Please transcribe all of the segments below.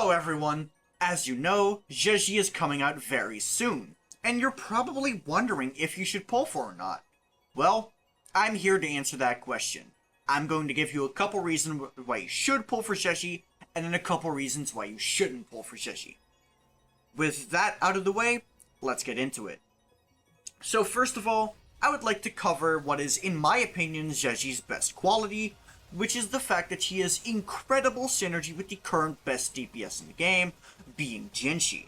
Hello everyone! As you know, Zhezhi is coming out very soon, and you're probably wondering if you should pull for it or not. Well, I'm here to answer that question. I'm going to give you a couple reasons why you should pull for Zhezhi, and then a couple reasons why you shouldn't pull for Zhezhi. With that out of the way, let's get into it. So first of all, I would like to cover what is, in my opinion, Zhezhi's best quality, which is the fact that she has incredible synergy with the current best DPS in the game, being Jinhsi.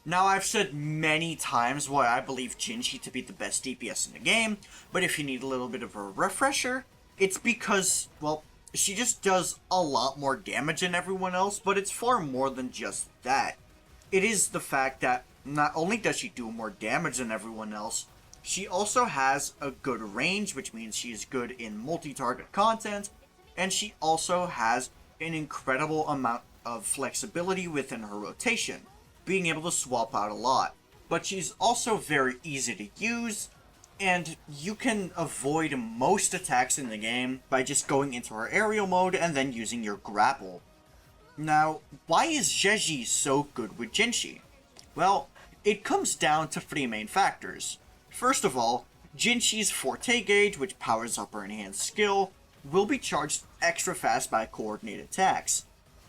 Now, I've said many times why I believe Jinhsi to be the best DPS in the game, but if you need a little bit of a refresher, it's because, well, she just does a lot more damage than everyone else, but it's far more than just that. It is the fact that not only does she do more damage than everyone else, she also has a good range, which means she is good in multi-target content, and she also has an incredible amount of flexibility within her rotation, being able to swap out a lot. But she's also very easy to use, and you can avoid most attacks in the game by just going into her aerial mode and then using your grapple. Now, why is Zhezhi so good with Jinhsi? Well, it comes down to three main factors. First of all, Jinhsi's Forte gauge, which powers up her enhanced skill, will be charged extra fast by coordinated attacks.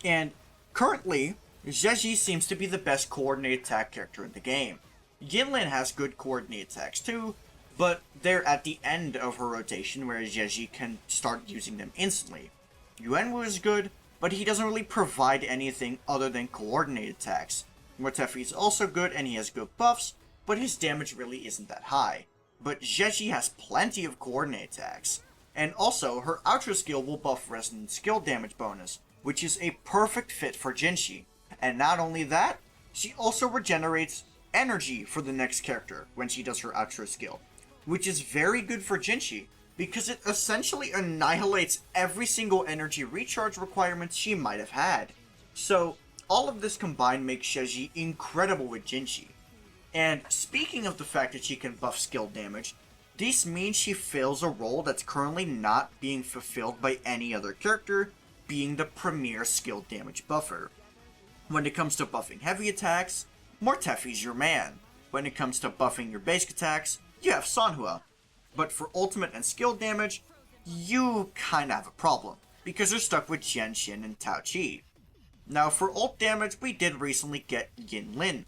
And currently, Zhezhi seems to be the best coordinated attack character in the game. Yinlin has good coordinated attacks too, but they're at the end of her rotation where Zhezhi can start using them instantly. Yuanwu is good, but he doesn't really provide anything other than coordinated attacks. Mortefi is also good and he has good buffs, but his damage really isn't that high. But Zhezhi has plenty of coordinated attacks. And also, her Ultra skill will buff resonant skill damage bonus, which is a perfect fit for Jinhsi. And not only that, she also regenerates energy for the next character when she does her Ultra skill, which is very good for Jinhsi, because it essentially annihilates every single energy recharge requirements she might have had. So, all of this combined makes Zhezhi incredible with Jinhsi. And speaking of the fact that she can buff skill damage, this means she fills a role that's currently not being fulfilled by any other character, being the premier skill damage buffer. When it comes to buffing heavy attacks, Mortefi's your man. When it comes to buffing your basic attacks, you have Sanhua. But for ultimate and skill damage, you kinda have a problem, because you're stuck with Genshin and Tao Chi. Now for ult damage, we did recently get Yinlin,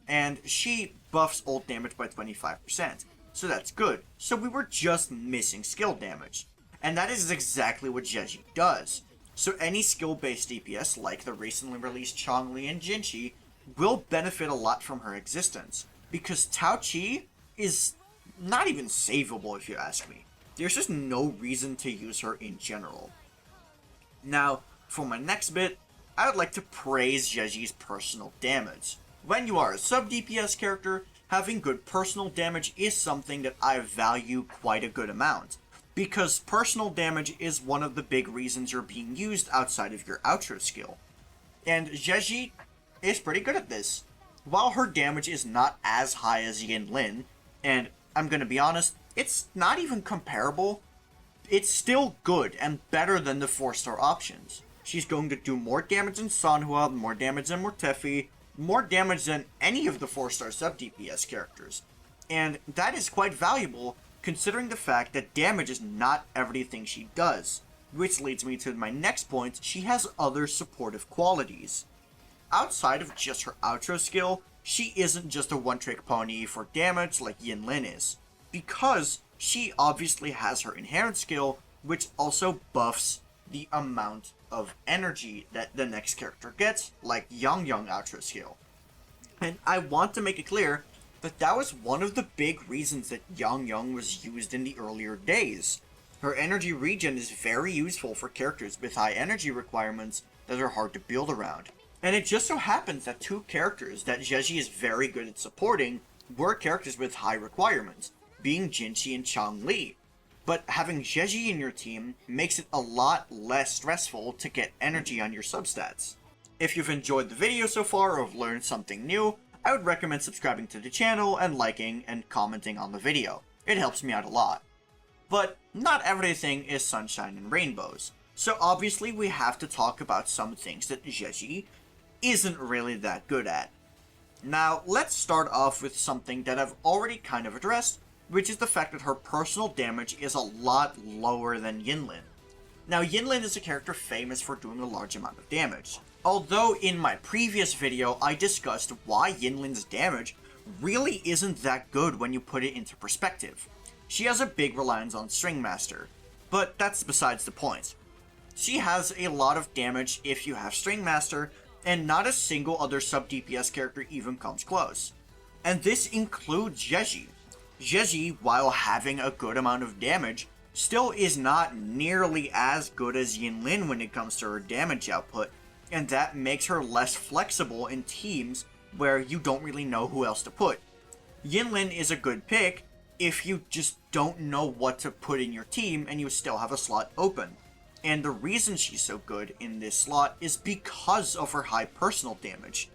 and she buffs ult damage by 25%. So that's good. So we were just missing skill damage. And that is exactly what Zhezhi does. So any skill-based DPS like the recently released Chongli and Jinhsi will benefit a lot from her existence. Because Tao Chi is not even savable if you ask me. There's just no reason to use her in general. Now, for my next bit, I would like to praise Zhezhi's personal damage. When you are a sub-DPS character, having good personal damage is something that I value quite a good amount, because personal damage is one of the big reasons you're being used outside of your outro skill. And Zhezhi is pretty good at this. While her damage is not as high as Yinlin, and I'm gonna be honest, it's not even comparable, it's still good and better than the 4-star options. She's going to do more damage than Sanhua, more damage than Mortefi, more damage than any of the 4-star sub-DPS characters. And that is quite valuable, considering the fact that damage is not everything she does. Which leads me to my next point, she has other supportive qualities. Outside of just her outro skill, she isn't just a one-trick pony for damage like Yinlin is, because she obviously has her inherent skill, which also buffs the amount of energy that the next character gets, like Yang outro skill. And I want to make it clear that that was one of the big reasons that Yang was used in the earlier days. Her energy regen is very useful for characters with high energy requirements that are hard to build around. And it just so happens that two characters that Zhezhi is very good at supporting were characters with high requirements, being Jinhsi and Chongli. But having Zhezhi in your team makes it a lot less stressful to get energy on your substats. If you've enjoyed the video so far or have learned something new, I would recommend subscribing to the channel and liking and commenting on the video. It helps me out a lot. But not everything is sunshine and rainbows. So obviously we have to talk about some things that Zhezhi isn't really that good at. Now, let's start off with something that I've already kind of addressed, which is the fact that her personal damage is a lot lower than Yinlin. Now, Yinlin is a character famous for doing a large amount of damage. Although in my previous video I discussed why Yinlin's damage really isn't that good when you put it into perspective. She has a big reliance on String Master, but that's besides the point. She has a lot of damage if you have String Master, and not a single other sub-DPS character even comes close. And this includes Zhezhi. Zhezhi, while having a good amount of damage, still is not nearly as good as Yinlin when it comes to her damage output, and that makes her less flexible in teams where you don't really know who else to put. Yinlin is a good pick if you just don't know what to put in your team and you still have a slot open. And the reason she's so good in this slot is because of her high personal damage.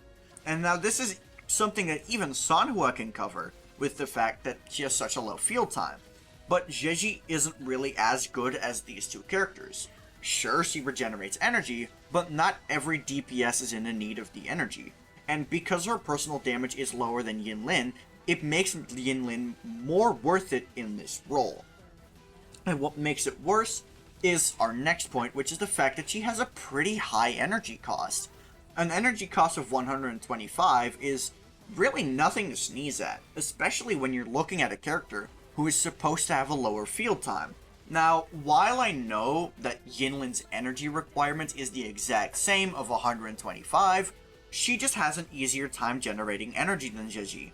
And now this is something that even Sanhua can cover, with the fact that she has such a low field time. But Zhezhi isn't really as good as these two characters. Sure, she regenerates energy, but not every DPS is in the need of the energy. And because her personal damage is lower than Yinlin, it makes Yinlin more worth it in this role. And what makes it worse is our next point, which is the fact that she has a pretty high energy cost. An energy cost of 125 is really nothing to sneeze at, especially when you're looking at a character who is supposed to have a lower field time. Now, while I know that Yinlin's energy requirement is the exact same of 125, she just has an easier time generating energy than Zhezhi.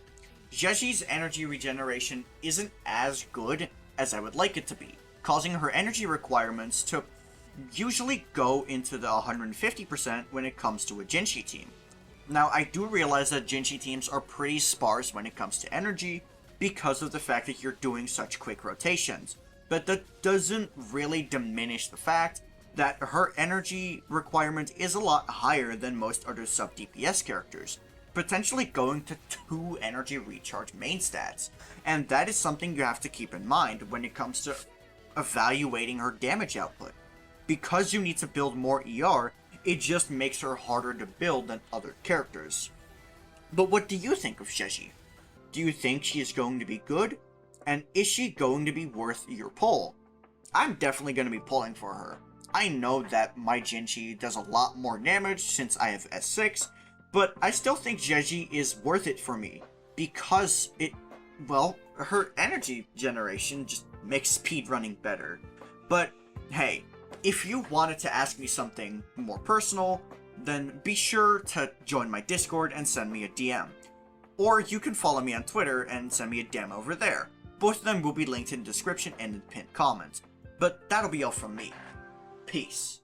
Zhezhi's energy regeneration isn't as good as I would like it to be, causing her energy requirements to usually go into the 150% when it comes to a Jinhsi team. Now, I do realize that Jinhsi teams are pretty sparse when it comes to energy because of the fact that you're doing such quick rotations, but that doesn't really diminish the fact that her energy requirement is a lot higher than most other sub-DPS characters, potentially going to 2 energy recharge main stats, and that is something you have to keep in mind when it comes to evaluating her damage output. Because you need to build more ER, it just makes her harder to build than other characters. But what do you think of Zhezhi? Do you think she is going to be good? And is she going to be worth your pull? I'm definitely going to be pulling for her. I know that my Jinhsi does a lot more damage since I have S6, but I still think Zhezhi is worth it for me because her energy generation just makes speedrunning better. But hey, if you wanted to ask me something more personal, then be sure to join my Discord and send me a DM. Or you can follow me on Twitter and send me a DM over there. Both of them will be linked in the description and in the pinned comments. But that'll be all from me. Peace.